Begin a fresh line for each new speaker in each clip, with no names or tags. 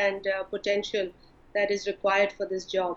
and potential that is required for this job.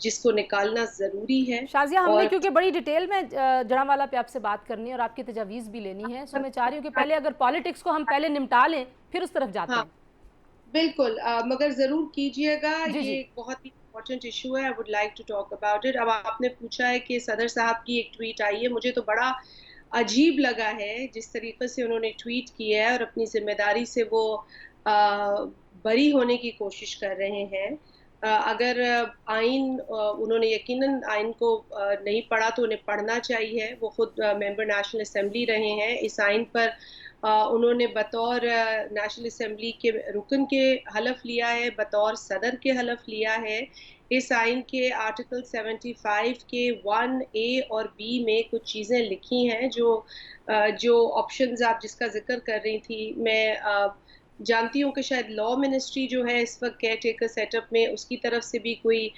جس کو نکالنا ضروری ہے.
شازیہ ہم نے
اور
کیونکہ بڑی ڈیٹیل میں جڑاں پہ آپ سے بات کرنی ہے اور آپ کی تجاویز بھی لینی ہے، سو میں چاہ رہی ہوں کہ پہلے اگر پالیٹکس کو ہم پہلے نمٹا لیں پھر اس طرف جاتے
ہاں
ہیں.
بالکل، مگر ضرور کیجئے گا،
جی
یہ
جی
ایک بہت ہی امپورٹنٹ ایشو ہے. I would like to talk about it. اب آپ نے پوچھا ہے کہ صدر صاحب کی ایک ٹویٹ آئی ہے، مجھے تو بڑا عجیب لگا ہے جس طریقے سے انہوں نے ٹویٹ کیا ہے اور اپنی ذمہ داری سے وہ بری ہونے کی کوشش کر رہے ہیں. اگر آئین، انہوں نے یقیناً آئین کو نہیں پڑھا تو انہیں پڑھنا چاہیے. وہ خود ممبر نیشنل اسمبلی رہے ہیں. اس آئین پر انہوں نے بطور نیشنل اسمبلی کے رکن کے حلف لیا ہے، بطور صدر کے حلف لیا ہے. اس آئین کے آرٹیکل 75 کے 1A اور B میں کچھ چیزیں لکھی ہیں جو آپشنز آپ جس کا ذکر کر رہی تھی. میں جانتی ہوں کہ شاید لا منسٹری جو ہے اس وقت کیئر ٹیکر سیٹ اپ میں، اس کی طرف سے بھی کوئی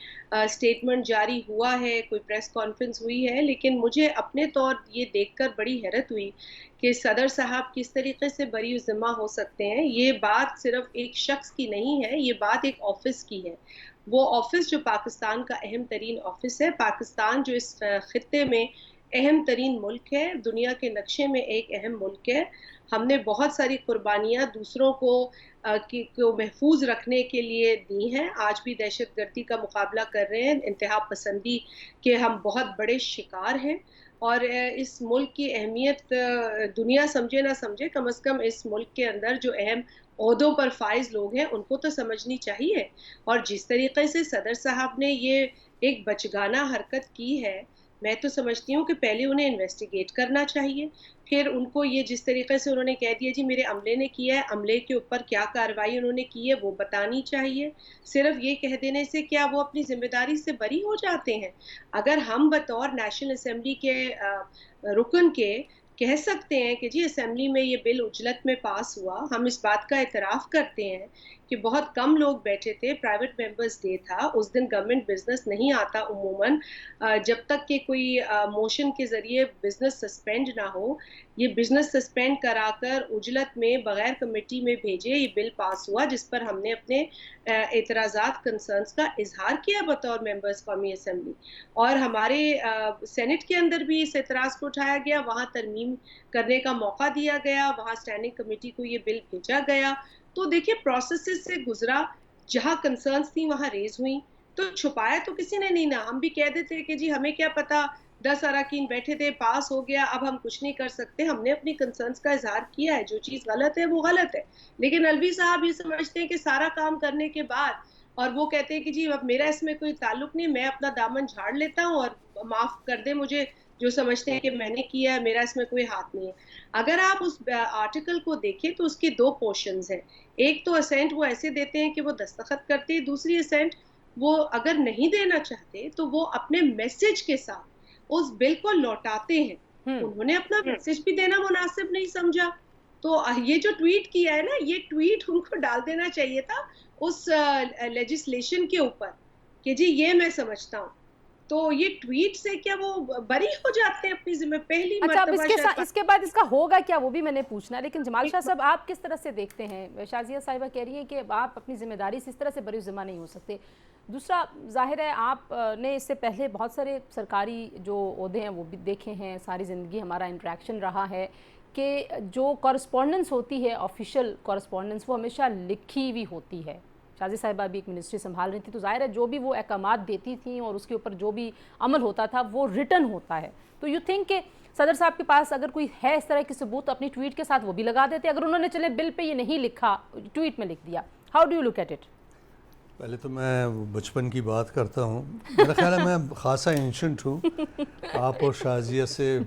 سٹیٹمنٹ جاری ہوا ہے، کوئی پریس کانفرنس ہوئی ہے. لیکن مجھے اپنے طور یہ دیکھ کر بڑی حیرت ہوئی کہ صدر صاحب کس طریقے سے بری ذمہ ہو سکتے ہیں. یہ بات صرف ایک شخص کی نہیں ہے، یہ بات ایک آفس کی ہے. وہ آفس جو پاکستان کا اہم ترین آفس ہے، پاکستان جو اس خطے میں اہم ترین ملک ہے، دنیا کے نقشے میں ایک اہم ملک ہے. ہم نے بہت ساری قربانیاں دوسروں کو محفوظ رکھنے کے لیے دی ہیں. آج بھی دہشت گردی کا مقابلہ کر رہے ہیں، انتہا پسندی کے ہم بہت بڑے شکار ہیں. اور اس ملک کی اہمیت دنیا سمجھے نہ سمجھے، کم از کم اس ملک کے اندر جو اہم عہدوں پر فائز لوگ ہیں ان کو تو سمجھنی چاہیے. اور جس طریقے سے صدر صاحب نے یہ ایک بچگانہ حرکت کی ہے، میں تو سمجھتی ہوں کہ پہلے انہیں انویسٹیگیٹ کرنا چاہیے. پھر ان کو یہ جس طریقے سے انہوں نے کہہ دیا جی میرے عملے نے کیا ہے، عملے کے اوپر کیا کارروائی انہوں نے کی ہے وہ بتانی چاہیے. صرف یہ کہہ دینے سے کیا وہ اپنی ذمہ داری سے بری ہو جاتے ہیں؟ اگر ہم بطور نیشنل اسمبلی کے رکن کے کہہ سکتے ہیں کہ جی اسمبلی میں یہ بل اجلت میں پاس ہوا، ہم اس بات کا اعتراف کرتے ہیں کہ بہت کم لوگ بیٹھے تھے، پرائیویٹ ممبرز ڈے تھا، اس دن گورنمنٹ بزنس نہیں آتا عموماً جب تک کہ کوئی موشن کے ذریعے بزنس سسپینڈ نہ ہو. یہ بزنس سسپینڈ کرا کر اجلت میں بغیر کمیٹی میں بھیجے یہ بل پاس ہوا، جس پر ہم نے اپنے اعتراضات کنسرنز کا اظہار کیا بطور ممبرز قومی اسمبلی. اور ہمارے سینٹ کے اندر بھی اس اعتراض کو اٹھایا گیا، وہاں ترمیم کرنے کا موقع دیا گیا، وہاں اسٹینڈنگ کمیٹی کو یہ بل بھیجا گیا. تو دیکھیں پروسیسز سے گزرا، جہاں کنسرنز تھیں وہاں ریز ہوئیں، تو چھپایا تو کسی نے نہیں نا. ہم بھی کہہ دیتے کہ جی ہمیں کیا پتا، 10 اراکین بیٹھے تھے، پاس ہو گیا، اب ہم کچھ نہیں کر سکتے. ہم نے اپنی کنسرنز کا اظہار کیا ہے، جو چیز غلط ہے وہ غلط ہے. لیکن الوی صاحب یہ سمجھتے ہیں کہ سارا کام کرنے کے بعد، اور وہ کہتے ہیں کہ جی اب میرا اس میں کوئی تعلق نہیں، میں اپنا دامن جھاڑ لیتا ہوں اور معاف کر دیں مجھے جو سمجھتے ہیں کہ میں نے کیا ہے، میرا اس میں کوئی ہاتھ نہیں ہے. اگر آپ اس آرٹیکل کو دیکھیں تو اس کے 2 پورشنز ہیں. ایک تو اسینٹ وہ ایسے دیتے ہیں کہ وہ دستخط کرتے ہیں، دوسری اسینٹ وہ اگر نہیں دینا چاہتے تو وہ اپنے میسج کے ساتھ اس بل کو لوٹاتے ہیں. انہوں نے اپنا میسج بھی دینا مناسب نہیں سمجھا. تو یہ جو ٹویٹ کیا ہے نا، یہ ٹویٹ ان کو ڈال دینا چاہیے تھا اس لیجسلیشن کے اوپر کہ جی یہ میں سمجھتا ہوں. تو یہ ٹویٹ سے کیا وہ بری ہو جاتے ہیں اپنی ذمہ؟ پہلی
اچھا، اب
مرتبہ
اس کے بعد اس کا ہوگا کیا وہ بھی میں نے پوچھنا ہے. لیکن جمال شاہ صاحب آپ کس طرح سے دیکھتے ہیں؟ شازیہ صاحبہ کہہ رہی ہیں کہ آپ اپنی ذمہ داری سے اس طرح سے بری ذمہ نہیں ہو سکتے. دوسرا ظاہر ہے آپ نے اس سے پہلے بہت سارے سرکاری جو عہدے ہیں وہ بھی دیکھے ہیں، ساری زندگی ہمارا انٹریکشن رہا ہے کہ جو کورسپونڈنس ہوتی ہے، آفیشیل کورسپونڈنس، وہ ہمیشہ لکھی ہوئی ہوتی ہے. شازیہ صاحبہ بھی ایک منسٹری سنبھال رہی تھی تو ظاہر ہے جو بھی وہ احکامات دیتی تھیں اور اس کے اوپر جو بھی عمل ہوتا تھا وہ ریٹن ہوتا ہے. تو یو تھنک کہ صدر صاحب کے پاس اگر کوئی ہے اس طرح کی ثبوت اپنی ٹویٹ کے ساتھ وہ بھی لگا دیتے، اگر انہوں نے چلے بل پہ یہ نہیں لکھا، ٹویٹ میں لکھ دیا. How do you look at it?
پہلے تو میں بچپن کی بات کرتا ہوں. میرا خیال ہے میں خاصا اینشنٹ ہوں. آپ اور شازیہ سے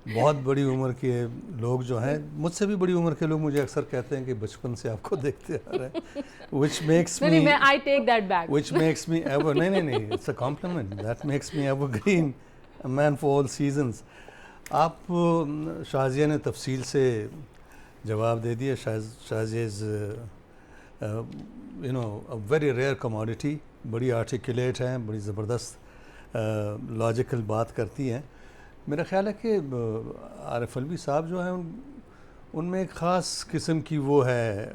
بہت بڑی عمر کے لوگ جو ہیں، مجھ سے بھی بڑی عمر کے لوگ مجھے اکثر کہتے ہیں کہ بچپن سے آپ کو دیکھتے آ رہے ہیں. which makes me ever نہیں it's a compliment that makes me evergreen, a man for all seasons. آپ شازیہ نے تفصیل سے جواب دے دیا. شازیہ از a very rare commodity. بڑی آرٹیکولیٹ ہیں، بڑی زبردست لاجیکل بات کرتی ہیں. میرا خیال ہے کہ عارف الوی صاحب جو ہیں ان میں ایک خاص قسم کی وہ ہے،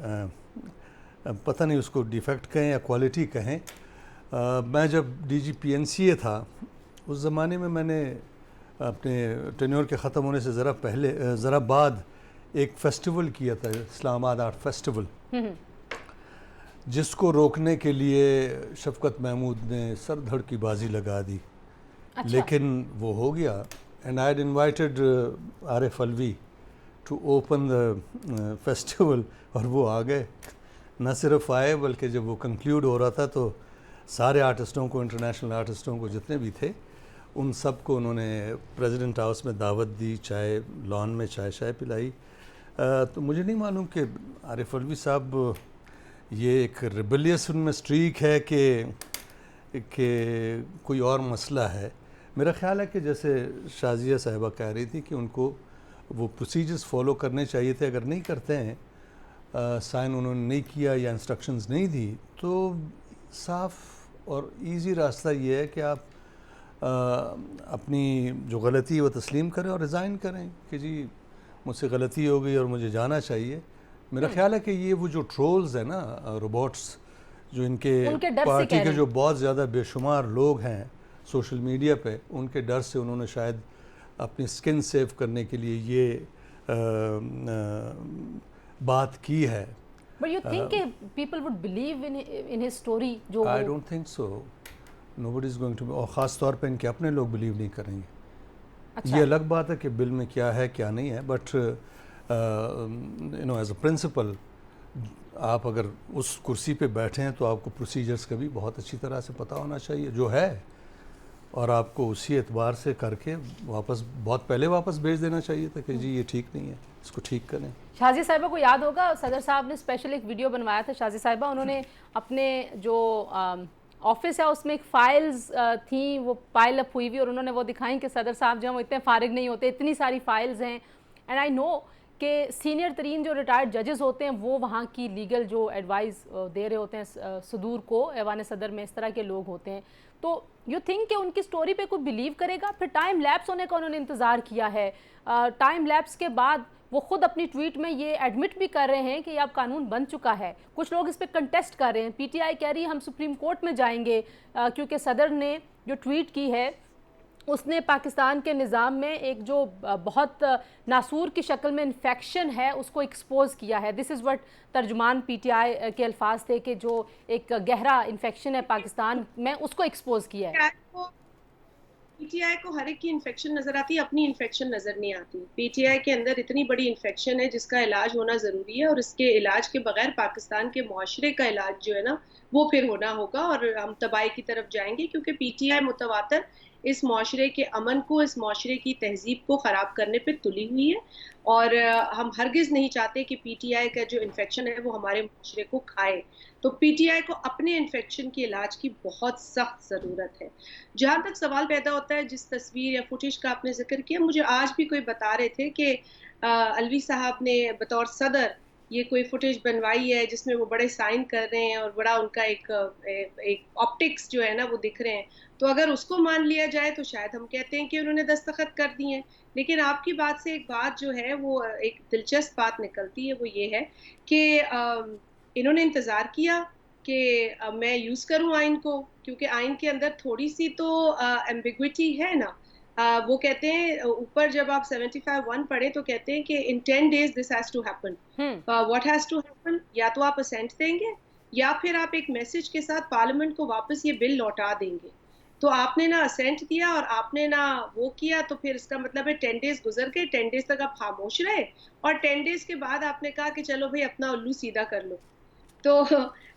پتہ نہیں اس کو ڈیفیکٹ کہیں یا کوالٹی کہیں. میں جب DG PNCA تھا اس زمانے میں نے اپنے ٹینیور کے ختم ہونے سے ذرا بعد ایک فیسٹیول کیا تھا، اسلام آباد آرٹ فیسٹیول، جس کو روکنے کے لیے شفقت محمود نے سر دھڑ کی بازی لگا دی، لیکن وہ ہو گیا. And I had invited Arif Alvi to open the festival, اور وہ آ گئے. نہ صرف آئے بلکہ جب وہ کنکلیوڈ ہو رہا تھا تو سارے آرٹسٹوں کو، انٹرنیشنل آرٹسٹوں کو جتنے بھی تھے، ان سب کو انہوں نے پریزیڈنٹ ہاؤس میں دعوت دی، چائے لان میں چائے پلائی. تو مجھے نہیں معلوم کہ عارف علوی صاحب یہ ایک ریبلیس ان میں اسٹریک ہے کہ کوئی اور مسئلہ ہے. میرا خیال ہے کہ جیسے شازیہ صاحبہ کہہ رہی تھی کہ ان کو وہ پروسیجرز فالو کرنے چاہیے تھے. اگر نہیں کرتے ہیں، سائن انہوں نے نہیں کیا یا انسٹرکشنز نہیں دی، تو صاف اور ایزی راستہ یہ ہے کہ آپ اپنی جو غلطی ہے وہ تسلیم کریں اور ریزائن کریں کہ جی مجھ سے غلطی ہو گئی اور مجھے جانا چاہیے. میرا خیال ہے کہ یہ وہ جو ٹرولز ہیں نا، روبوٹس، جو ان کے پارٹی کے جو بہت زیادہ بے شمار لوگ ہیں سوشل میڈیا پہ، ان کے ڈر سے انہوں نے شاید اپنی سکن سیو کرنے کے لیے یہ بات کی ہے.
But you think people would believe in his story?
I don't think so. Nobody is going to. اور خاص طور پہ ان کے اپنے لوگ بلیو نہیں کریں گے. یہ الگ بات ہے کہ بل میں کیا ہے کیا نہیں ہے، بٹ ایز اے پرنسپل آپ اگر اس کرسی پہ بیٹھے ہیں تو آپ کو پروسیجرز کا بھی بہت اچھی طرح سے پتہ ہونا چاہیے جو ہے، اور آپ کو اسی اعتبار سے کر کے بہت پہلے واپس بھیج دینا چاہیے تھا کہ جی یہ ٹھیک نہیں ہے، اس کو ٹھیک کریں.
شازیہ صاحبہ کو یاد ہوگا صدر صاحب نے اسپیشل ایک ویڈیو بنوایا تھا. شازیہ صاحبہ انہوں نے اپنے جو آفس ہے اس میں ایک فائلز تھیں، وہ پائل اپ ہوئی ہوئی، اور انہوں نے وہ دکھائیں کہ صدر صاحب جو ہیں وہ اتنے فارغ نہیں ہوتے، اتنی ساری فائلز ہیں. اینڈ آئی نو کہ سینئر ترین جو ریٹائرڈ ججز ہوتے ہیں وہ وہاں کی لیگل جو ایڈوائز دے رہے ہوتے ہیں صدور کو، ایوان صدر میں اس طرح کے لوگ ہوتے ہیں. تو یو تھنک کہ ان کی سٹوری پہ کوئی بلیو کرے گا؟ پھر ٹائم لیپس ہونے کا انہوں نے انتظار کیا ہے. ٹائم لیپس کے بعد وہ خود اپنی ٹویٹ میں یہ ایڈمٹ بھی کر رہے ہیں کہ یہ اب قانون بن چکا ہے. کچھ لوگ اس پہ کنٹیسٹ کر رہے ہیں. PTI کہہ رہی ہے ہم سپریم کورٹ میں جائیں گے کیونکہ صدر نے جو ٹویٹ کی ہے اس نے پاکستان کے نظام میں ایک جو بہت ناسور کی شکل میں انفیکشن ہے اس کو ایکسپوز کیا ہے. دس از وٹ ترجمان PTI کے الفاظ تھے کہ جو ایک گہرا انفیکشن ہے پاکستان میں اس کو ایکسپوز کیا ہے.
PTI کو ہر ایک کی انفیکشن نظر آتی ہے، اپنی انفیکشن نظر نہیں آتی. PTI کے اندر اتنی بڑی انفیکشن ہے جس کا علاج ہونا ضروری ہے، اور اس کے علاج کے بغیر پاکستان کے معاشرے کا علاج جو ہے نا وہ پھر ہونا ہوگا، اور ہم تباہی کی طرف جائیں گے، کیونکہ PTI متواتر اس معاشرے کے امن کو، اس معاشرے کی تہذیب کو خراب کرنے پہ تلی ہوئی ہے. اور ہم ہرگز نہیں چاہتے کہ PTI کا جو انفیکشن ہے وہ ہمارے معاشرے کو کھائے. تو PTI کو اپنے انفیکشن کے علاج کی بہت سخت ضرورت ہے. جہاں تک سوال پیدا ہوتا ہے جس تصویر یا فوٹیج کا آپ نے ذکر کیا، مجھے آج بھی کوئی بتا رہے تھے کہ علوی صاحب نے بطور صدر یہ کوئی فوٹیج بنوائی ہے جس میں وہ بڑے سائن کر رہے ہیں اور بڑا ان کا ایک آپٹکس جو ہے نا وہ دکھ رہے ہیں. تو اگر اس کو مان لیا جائے تو شاید ہم کہتے ہیں کہ انہوں نے دستخط کر دی ہیں. لیکن آپ کی بات سے ایک بات جو ہے وہ ایک دلچسپ بات نکلتی ہے، وہ یہ ہے کہ انہوں نے انتظار کیا کہ میں یوز کروں آئین کو، کیونکہ آئین کے اندر تھوڑی سی تو ایمبیگوٹی ہے نا. وہ کہتے ہیں اوپر جب آپ 75(1) پڑھیں تو کہتے ہیں کہ in 10 days this has to happen. What has to happen؟ یا تو آپ اسینٹ دیں گے یا پھر آپ ایک میسج کے ساتھ پارلیمنٹ کو واپس یہ بل لوٹا دیں گے. تو آپ نے نہ اسینٹ دیا اور آپ نے نہ وہ کیا، تو پھر اس کا مطلب ہے 10 days گزر گئے، 10 days تک آپ خاموش رہے، اور 10 days کے بعد آپ نے کہا کہ چلو بھائی اپنا الو سیدھا کر لو. تو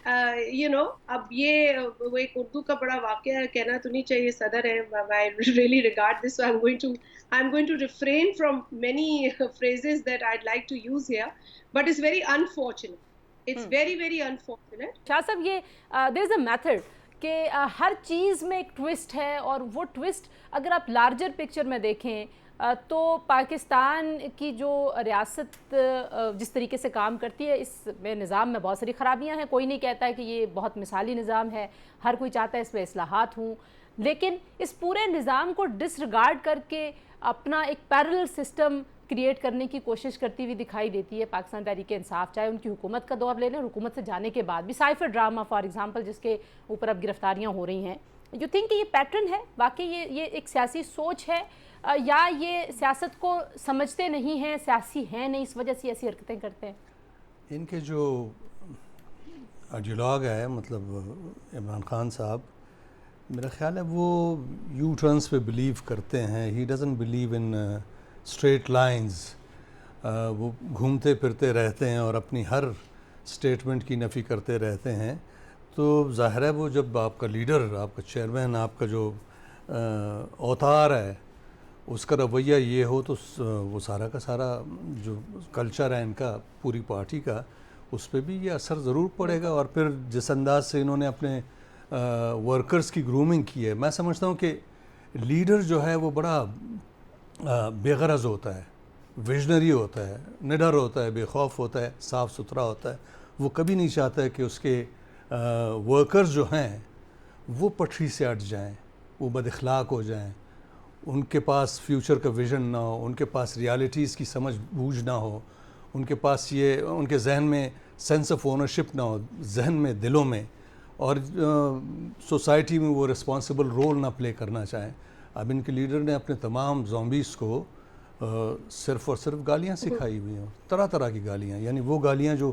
اب یہ وہ ایک اردو کا بڑا واقعہ ہے، کہنا تو نہیں چاہیے صدر ہے. I really regard this, so I'm going to refrain from many phrases that I'd like to use here, but it's very unfortunate. It's very, very unfortunate.
شاہ صاحب یہ there is a method کہ ہر چیز میں ایک ٹوسٹ ہے، اور وہ toast اگر آپ لارجر پکچر میں دیکھیں تو پاکستان کی جو ریاست جس طریقے سے کام کرتی ہے، اس میں نظام میں بہت ساری خرابیاں ہیں. کوئی نہیں کہتا ہے کہ یہ بہت مثالی نظام ہے، ہر کوئی چاہتا ہے اس میں اصلاحات ہوں، لیکن اس پورے نظام کو ڈس ریگارڈ کر کے اپنا ایک پیرلل سسٹم کریٹ کرنے کی کوشش کرتی ہوئی دکھائی دیتی ہے پاکستان تحریک انصاف، چاہے ان کی حکومت کا دور لے لیں اور حکومت سے جانے کے بعد بھی سائفر ڈرامہ فار ایگزامپل جس کے اوپر اب گرفتاریاں ہو رہی ہیں. یو تھنک کہ یہ پیٹرن ہے واقعی یہ ایک سیاسی سوچ ہے یا یہ سیاست کو سمجھتے نہیں ہیں، سیاسی ہیں نہیں اس وجہ سے ایسی حرکتیں کرتے ہیں؟
ان کے جو آئیڈیالوگ ہے مطلب عمران خان صاحب، میرا خیال ہے وہ یو ٹرنس پہ بلیو کرتے ہیں. He doesn't believe in straight lines. وہ گھومتے پھرتے رہتے ہیں اور اپنی ہر اسٹیٹمنٹ کی نفی کرتے رہتے ہیں. تو ظاہر ہے وہ جب آپ کا لیڈر، آپ کا چیئرمین، آپ کا جو اوتار ہے اس کا رویہ یہ ہو تو وہ سارا کا سارا جو کلچر ہے ان کا پوری پارٹی کا، اس پہ بھی یہ اثر ضرور پڑے گا. اور پھر جس انداز سے انہوں نے اپنے ورکرز کی گرومنگ کی ہے، میں سمجھتا ہوں کہ لیڈر جو ہے وہ بڑا بے غرض ہوتا ہے، ویژنری ہوتا ہے، نڈر ہوتا ہے، بے خوف ہوتا ہے، صاف ستھرا ہوتا ہے. وہ کبھی نہیں چاہتا ہے کہ اس کے ورکرز جو ہیں وہ پٹری سے ہٹ جائیں، وہ بد اخلاق ہو جائیں، ان کے پاس فیوچر کا ویژن نہ ہو، ان کے پاس ریالٹیز کی سمجھ بوجھ نہ ہو، ان کے پاس یہ ان کے ذہن میں سینس آف اونرشپ نہ ہو، ذہن میں، دلوں میں، اور سوسائٹی میں وہ رسپانسبل رول نہ پلے کرنا چاہیں. اب ان کے لیڈر نے اپنے تمام زومبیز کو صرف اور صرف گالیاں سکھائی ہوئی ہیں، طرح طرح کی گالیاں، یعنی وہ گالیاں جو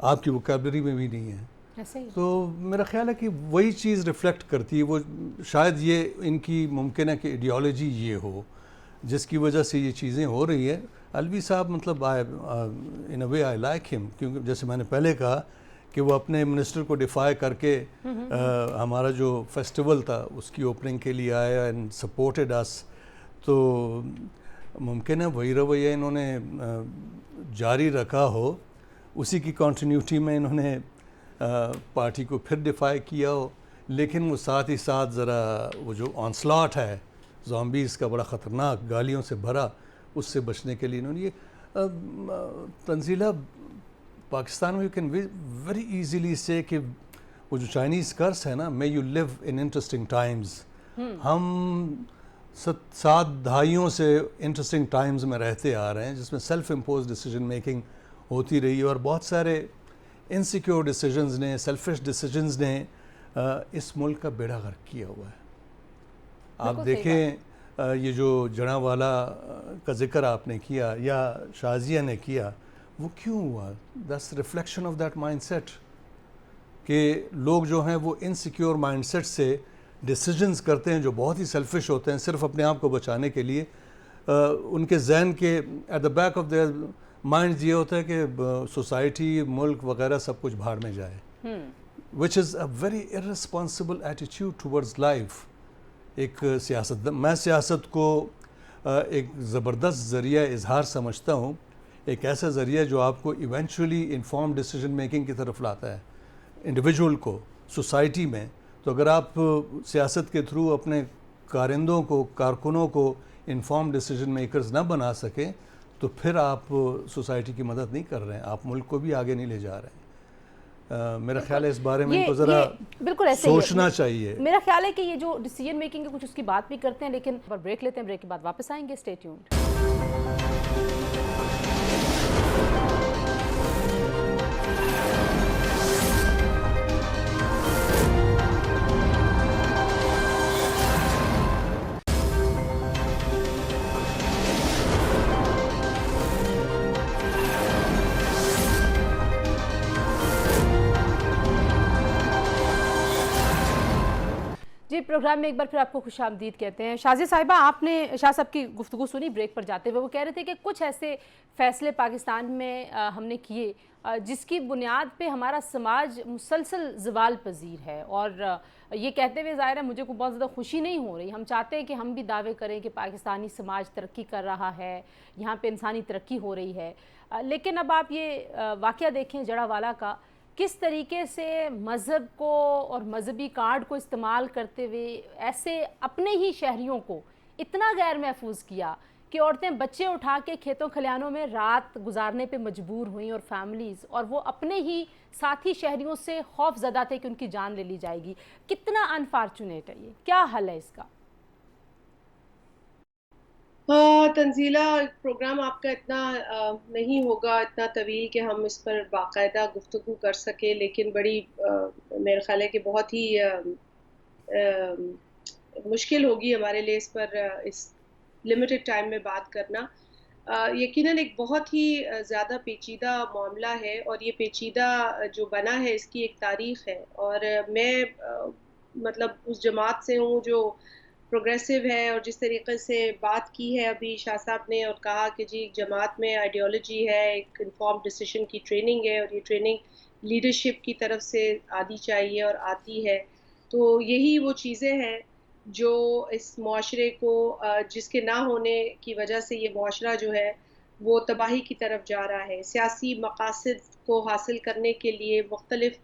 آپ کی ووکیبلری میں بھی نہیں ہیں. تو میرا خیال ہے کہ وہی چیز ریفلیکٹ کرتی ہے. وہ شاید یہ ان کی ممکن ہے کہ ایڈیالوجی یہ ہو جس کی وجہ سے یہ چیزیں ہو رہی ہیں. الوی صاحب مطلب ان اے وے آئی لائک ہم، کیونکہ جیسے میں نے پہلے کہا کہ وہ اپنے منسٹر کو ڈیفائی کر کے ہمارا جو فیسٹیول تھا اس کی اوپننگ کے لیے آیا اینڈ سپورٹڈ اس. تو ممکن ہے وہی رویہ انہوں نے جاری رکھا ہو، اسی کی کنٹینیوٹی میں انہوں نے پارٹی کو پھر ڈیفائی کیا ہو. لیکن وہ ساتھ ہی ساتھ ذرا وہ جو آنسلاٹ ہے زومبیز کا بڑا خطرناک گالیوں سے بھرا، اس سے بچنے کے لیے انہوں نے یہ تنزیلہ پاکستان میں یو کین ویری ایزیلی سے کہ وہ جو چائنیز کرس ہے نا، may you live in interesting times. ہم 7 دہائیوں سے انٹرسٹنگ ٹائمز میں رہتے آ رہے ہیں جس میں سیلف امپوز ڈیسیجن میکنگ ہوتی رہی ہے، اور بہت سارے انسیکیور ڈیسیجنز نے، سیلفش ڈیسیجنز نے اس ملک کا بیڑا غرق کیا ہوا ہے. آپ دیکھیں یہ جو جڑاں والا کا ذکر آپ نے کیا یا شازیہ نے کیا، وہ کیوں ہوا؟ That's reflection of that mindset کہ لوگ جو ہیں وہ انسیکیور مائنڈ سیٹ سے ڈیسیجنز کرتے ہیں جو بہت ہی سیلفش ہوتے ہیں، صرف اپنے آپ کو بچانے کے لیے. ان کے ذہن کے at the back of their mind یہ ہوتا ہے کہ سوسائٹی، ملک وغیرہ سب کچھ بھاڑ میں جائے، which is a very irresponsible attitude towards life. ایک میں سیاست کو ایک زبردست ذریعہ اظہار سمجھتا ہوں، ایک ایسا ذریعہ جو آپ کو ایونچولی انفارم ڈیسیجن میکنگ کی طرف لاتا ہے انڈیویجول کو سوسائٹی میں. تو اگر آپ سیاست کے تھرو اپنے کارندوں کو، کارکنوں کو انفارم ڈیسیجن میکرز نہ بنا سکیں تو پھر آپ سوسائٹی کی مدد نہیں کر رہے ہیں، آپ ملک کو بھی آگے نہیں لے جا رہے ہیں. میرا خیال ہے اس بارے میں ان کو ذرا سوچنا چاہیے.
میرا خیال ہے کہ یہ جو ڈیسیجن میکنگ ہے کچھ اس کی بات بھی کرتے ہیں، لیکن بریک لیتے ہیں، بریک کے بعد واپس آئیں گے. Stay tuned. جی پروگرام میں ایک بار پھر آپ کو خوش آمدید کہتے ہیں. شازیہ صاحبہ، آپ نے شاہ صاحب کی گفتگو سنی بریک پر جاتے ہوئے. وہ کہہ رہے تھے کہ کچھ ایسے فیصلے پاکستان میں ہم نے کیے جس کی بنیاد پہ ہمارا سماج مسلسل زوال پذیر ہے، اور یہ کہتے ہوئے ظاہر ہے مجھے کو بہت زیادہ خوشی نہیں ہو رہی. ہم چاہتے ہیں کہ ہم بھی دعوے کریں کہ پاکستانی سماج ترقی کر رہا ہے، یہاں پہ انسانی ترقی ہو رہی ہے، لیکن اب آپ یہ واقعہ دیکھیں جڑا والا کا، کس طریقے سے مذہب کو اور مذہبی کارڈ کو استعمال کرتے ہوئے ایسے اپنے ہی شہریوں کو اتنا غیر محفوظ کیا کہ عورتیں بچے اٹھا کے کھیتوں کھلیانوں میں رات گزارنے پہ مجبور ہوئیں، اور فیملیز، اور وہ اپنے ہی ساتھی شہریوں سے خوف زدہ تھے کہ ان کی جان لے لی جائے گی. کتنا انفارچونیٹ ہے یہ، کیا حل ہے اس کا؟
ہاں تنزیلہ، پروگرام آپ کا اتنا نہیں ہوگا اتنا طویل کہ ہم اس پر باقاعدہ گفتگو کر سکیں، لیکن بڑی میرے خیال ہے کہ بہت ہی مشکل ہوگی ہمارے لیے اس پر اس لمیٹڈ ٹائم میں بات کرنا۔ یقیناً ایک بہت ہی زیادہ پیچیدہ معاملہ ہے، اور یہ پیچیدہ جو بنا ہے اس کی ایک تاریخ ہے، اور میں مطلب اس جماعت سے ہوں جو پروگریسو ہے، اور جس طریقے سے بات کی ہے ابھی شاہ صاحب نے اور کہا کہ جی جماعت میں آئیڈیالوجی ہے، ایک انفارم ڈیسیشن کی ٹریننگ ہے، اور یہ ٹریننگ لیڈرشپ کی طرف سے آنی چاہیے اور آتی ہے، تو یہی وہ چیزیں ہیں جو اس معاشرے کو جس کے نہ ہونے کی وجہ سے یہ معاشرہ جو ہے وہ تباہی کی طرف جا رہا ہے۔ سیاسی مقاصد کو حاصل کرنے کے لیے مختلف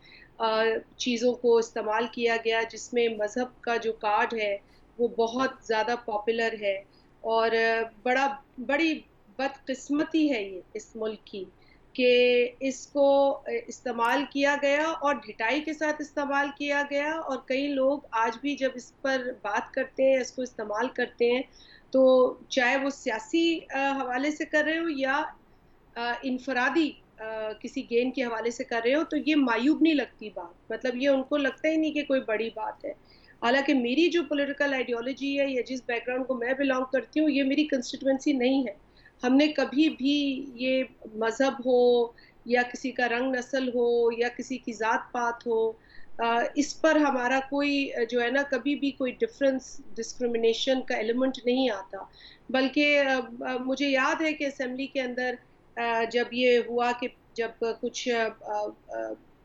چیزوں کو استعمال کیا گیا، جس میں مذہب کا جو کارڈ ہے وہ بہت زیادہ پاپولر ہے، اور بڑی بدقسمتی ہے یہ اس ملک کی کہ اس کو استعمال کیا گیا اور ڈھٹائی کے ساتھ استعمال کیا گیا، اور کئی لوگ آج بھی جب اس پر بات کرتے ہیں، اس کو استعمال کرتے ہیں، تو چاہے وہ سیاسی حوالے سے کر رہے ہو یا انفرادی کسی گین کے حوالے سے کر رہے ہو، تو یہ معیوب نہیں لگتی بات، مطلب یہ ان کو لگتا ہی نہیں کہ کوئی بڑی بات ہے۔ حالانکہ میری جو پولیٹیکل آئیڈیالوجی ہے یا جس بیک گراؤنڈ کو میں بلانگ کرتی ہوں، یہ میری کنسٹیٹوئنسی نہیں ہے۔ ہم نے کبھی بھی یہ مذہب ہو یا کسی کا رنگ نسل ہو یا کسی کی ذات پات ہو، اس پر ہمارا کوئی جو ہے نا کبھی بھی کوئی ڈفرینس ڈسکریمنیشن کا ایلیمنٹ نہیں آتا، بلکہ مجھے یاد ہے کہ اسمبلی کے اندر جب یہ ہوا کہ جب کچھ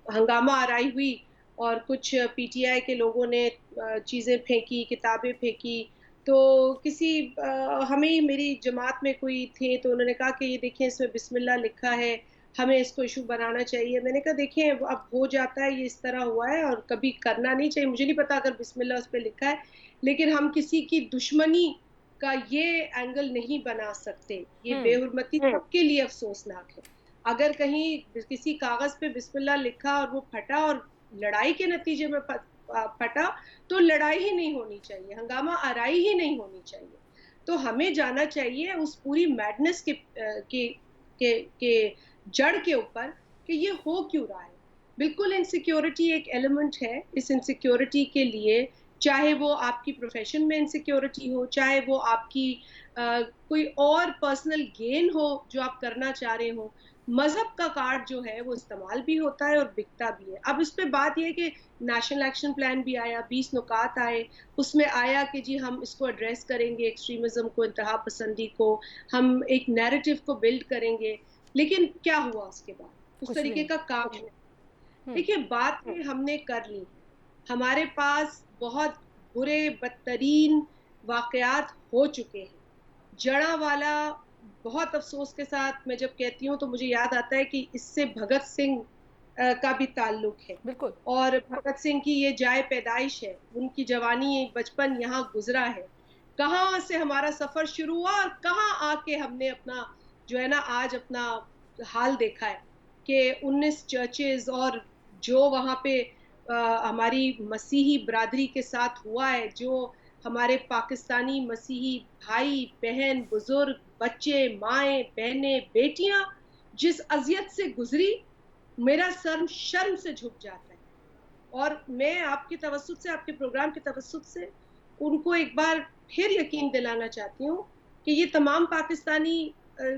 ہنگامہ آرائی ہوئی اور کچھ پی ٹی آئی کے لوگوں نے چیزیں پھینکی، کتابیں پھینکی، تو کسی ہمیں میری جماعت میں کوئی تھے تو انہوں نے کہا کہ یہ دیکھیں اس میں بسم اللہ لکھا ہے، ہمیں اس کو ایشو بنانا چاہیے۔ میں نے کہا دیکھیں اب ہو جاتا ہے، یہ اس طرح ہوا ہے اور کبھی کرنا نہیں چاہیے، مجھے نہیں پتا اگر بسم اللہ اس پہ لکھا ہے، لیکن ہم کسی کی دشمنی کا یہ اینگل نہیں بنا سکتے، یہ بے حرمتی سب کے لیے افسوسناک ہے۔ اگر کہیں کسی کاغذ پہ بسم اللہ لکھا اور وہ پھٹا اور لڑائی کے نتیجے میں پھٹا، تو لڑائی ہی نہیں ہونی چاہیے، ہنگامہ آرائی ہی نہیں ہونی چاہیے۔ تو ہمیں جانا چاہیے اس پوری میڈنس کے جڑ کے اوپر کہ یہ ہو کیوں رہا ہے۔ بالکل انسیکیورٹی ایک ایلیمنٹ ہے، اس انسیکیورٹی کے لیے چاہے وہ آپ کی پروفیشن میں انسیکیورٹی ہو، چاہے وہ آپ کی کوئی اور پرسنل گین ہو جو آپ کرنا چاہ رہے ہو، مذہب کا کارڈ جو ہے وہ استعمال بھی ہوتا ہے اور بکتا بھی ہے۔ اب اس پہ بات یہ ہے کہ نیشنل ایکشن پلان بھی آیا، 20 نکات آئے، اس میں آیا کہ جی ہم اس کو ایڈریس کریں گے، ایکسٹریمزم کو، انتہا پسندی کو، ہم ایک نیریٹو کو بلڈ کریں گے، لیکن کیا ہوا اس کے بعد؟ اس طریقے کا کام ہے۔ دیکھیے بات ہم نے کر لی، ہمارے پاس بہت برے بدترین واقعات ہو چکے ہیں۔ جڑا والا بہت افسوس کے ساتھ میں جب کہتی ہوں تو مجھے یاد آتا ہے کہ اس سے بھگت سنگھ کا بھی تعلق ہے،
بالکل،
اور بھگت سنگھ کی یہ جائے پیدائش ہے، ان کی جوانی بچپن یہاں گزرا ہے، کہاں سے ہمارا سفر شروع ہوا اور کہاں آ کے ہم نے اپنا جو ہے نا آج اپنا حال دیکھا ہے کہ 19 چرچز اور جو وہاں پہ ہماری مسیحی برادری کے ساتھ ہوا ہے، جو ہمارے پاکستانی مسیحی بھائی بہن بزرگ بچے مائیں بہنیں بیٹیاں جس اذیت سے گزری، میرا سر شرم سے جھک جاتا ہے۔ اور میں آپ کے توسط سے، آپ کے پروگرام کے توسط سے ان کو ایک بار پھر یقین دلانا چاہتی ہوں کہ یہ تمام پاکستانی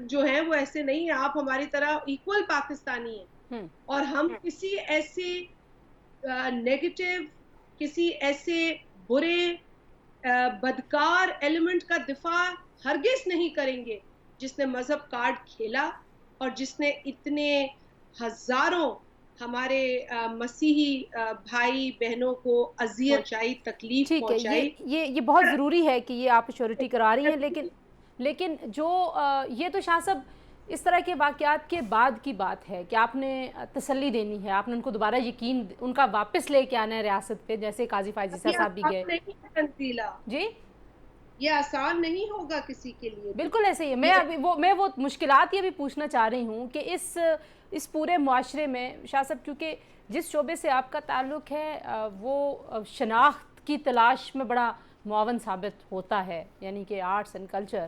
جو ہیں وہ ایسے نہیں ہیں، آپ ہماری طرح ایکول پاکستانی ہیں، اور ہم کسی ایسے نیگیٹو، کسی ایسے برے بدکار ایلیمنٹ کا دفاع ہرگز نہیں کریں گے جس نے مذہب کارڈ کھیلا اور جس نے اتنے ہزاروں ہمارے مسیحی بھائی بہنوں کو اذیت پہنچائی، تکلیف
ٹھیک ہے،
پہنچائی۔
یہ بہت ضروری ہے کہ یہ آپ شیورٹی کرا رہی ہیں، لیکن جو یہ تو شاہ صاحب اس طرح کے واقعات کے بعد کی بات ہے کہ آپ نے تسلی دینی ہے، آپ نے ان کو دوبارہ یقین ان کا واپس لے کے آنا ہے ریاست پہ، جیسے قاضی فائزی صاحب بھی گئے۔
نہیں ہے تنزیلہ،
جی
یہ آسان نہیں ہوگا کسی کے لیے،
بالکل ایسے ہی ہے۔ میں وہ مشکلات یہ بھی پوچھنا چاہ رہی ہوں کہ اس پورے معاشرے میں شاہ صاحب، کیونکہ جس شعبے سے آپ کا تعلق ہے وہ شناخت کی تلاش میں بڑا معاون ثابت ہوتا ہے، یعنی کہ آرٹس اینڈ کلچر،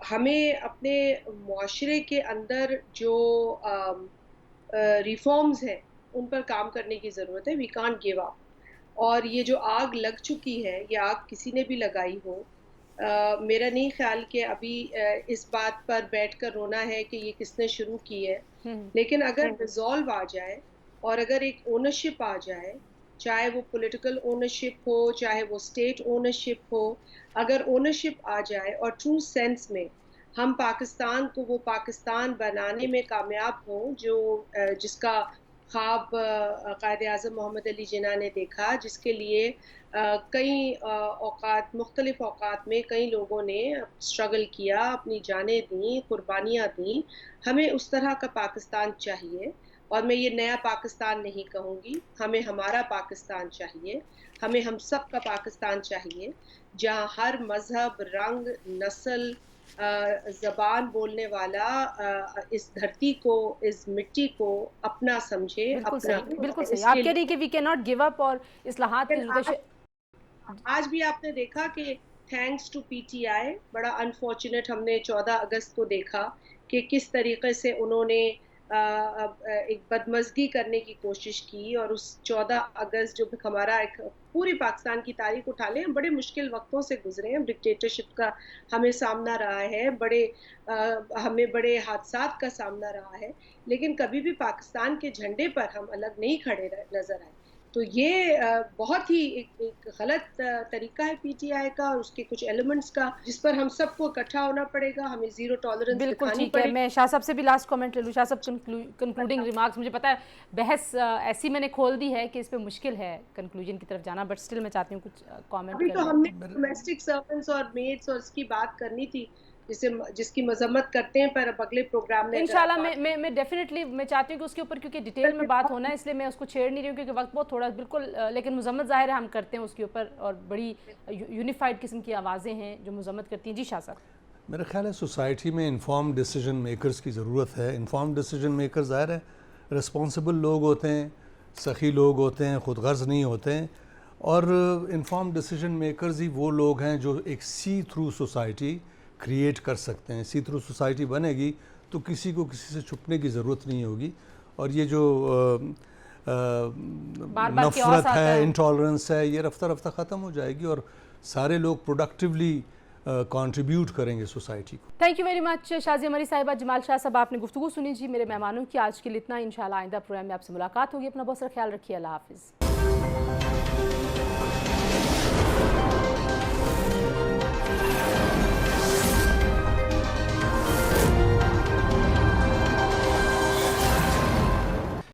ہمیں اپنے معاشرے کے اندر جو ریفارمز ہیں ان پر کام کرنے کی ضرورت ہے. We can't give up. اور یہ جو آگ لگ چکی ہے، یہ آگ کسی نے بھی لگائی ہو، میرا نہیں خیال کہ ابھی اس بات پر بیٹھ کر رونا ہے کہ یہ کس نے شروع کی ہے. لیکن اگر ریزالو آ جائے اور اگر ایک اونرشپ آ جائے، چاہے وہ پولیٹیکل اونرشپ ہو، چاہے وہ اسٹیٹ اونرشپ ہو، اگر اونرشپ آ جائے اور ٹرو سینس میں ہم پاکستان کو وہ پاکستان بنانے میں کامیاب ہوں جو جس کا خواب قائد اعظم محمد علی جناح نے دیکھا، جس کے لیے کئی اوقات مختلف اوقات میں کئی لوگوں نے اسٹرگل کیا، اپنی جانیں دیں، قربانیاں دیں. ہمیں اس طرح کا پاکستان چاہیے. اور میں یہ نیا پاکستان نہیں کہوں گی، ہمیں ہمارا پاکستان چاہیے. ہمیں ہم سب کا پاکستان چاہیے جہاں ہر مذہب، رنگ، نسل، زبان بولنے والا اس دھرتی کو، اس مٹی کو اپنا سمجھے،
بالکل
اپنا.
صحیح، بالکل صحیح. آپ کہہ رہی کہ وی کی ناٹ گیو اپ اور اصلاحات کی ضرورت ہے.
آج بھی آپ نے دیکھا کہ thanks to P T I, بڑا انفارچونیٹ ہم نے 14 اگست کو دیکھا کہ کس طریقے سے انہوں نے ایک بدمزگی کرنے کی کوشش کی. اور اس 14 اگست جو ہمارا ایک پوری پاکستان کی تاریخ اٹھا لیں، ہم بڑے مشکل وقتوں سے گزرے ہیں، ڈکٹیٹرشپ کا ہمیں سامنا رہا ہے، ہمیں بڑے حادثات کا سامنا رہا ہے، لیکن کبھی بھی پاکستان کے جھنڈے پر ہم الگ نہیں کھڑے نظر آئے. تو یہ بہت ہی ایک غلط طریقہ ہے پی ٹی آئی کا اور اس کے کچھ ایلیمنٹس کا، جس پر ہم سب کو اکٹھا ہونا پڑے گا. ہمیں زیرو ٹالرنس
بالکل
دکھانی
ٹھیک ہے.
پڑے گی.
میں شاہ صاحب سے بھی لاسٹ کامنٹ لے لوں. شاہ صاحب کنکلوڈنگ ریمارکس. مجھے پتا ہے بحث ایسی میں نے کھول دی ہے کہ اس پہ مشکل ہے کنکلوژن کی طرف جانا، بٹ اسٹل میں چاہتی ہوں کچھ کامنٹ
ابھی
کر
تو
لیں.
ہم نے ڈومیسٹک سرونٹس اور میڈس اور اس کی بات کرنی تھی، جس کی مذمت کرتے ہیں، پر اب اگلے پروگرام میں اگر آپ
انشاءاللہ
بات
میں ڈیفینیٹلی میں چاہتی ہوں کہ اس کے اوپر کیونکہ ڈیٹیل میں بات ہونا ہے، اس لیے میں اس کو چھیڑ نہیں رہی ہوں کیونکہ وقت بہت تھوڑا بالکل. لیکن مذمت ظاہر ہے ہم کرتے ہیں اس کے اوپر، اور بڑی یونیفائڈ قسم کی آوازیں ہیں جو مذمت کرتی ہیں. جی شاہ صاحب.
میرا خیال ہے سوسائٹی میں انفارم ڈیسیجن میکرز کی ضرورت ہے. انفارم ڈیسیجن میکر ظاہر ہے رسپانسبل لوگ ہوتے ہیں، سخی لوگ ہوتے ہیں، خود غرض نہیں ہوتے ہیں. اور انفارم ڈیسیجن میکرز ہی وہ لوگ ہیں جو ایک سی تھرو سوسائٹی کریٹ کر سکتے ہیں. سی تھرو سوسائٹی بنے گی تو کسی کو کسی سے چھپنے کی ضرورت نہیں ہوگی. اور یہ جو نفرت ہے، انٹالرنس ہے، یہ رفتہ رفتہ ختم ہو جائے گی اور سارے لوگ پروڈکٹیولی کنٹریبیوٹ کریں گے سوسائٹی کو.
Thank you very much Shazia Mari صاحبہ. جمال شاہ صاحب آپ نے گفتگو سنی. جی میرے مہمانوں کی آج کے لیے اتنا. انشاءاللہ آئندہ پروگرام میں آپ سے ملاقات ہوگی. اپنا بہت سارا خیال رکھیے. اللہ حافظ.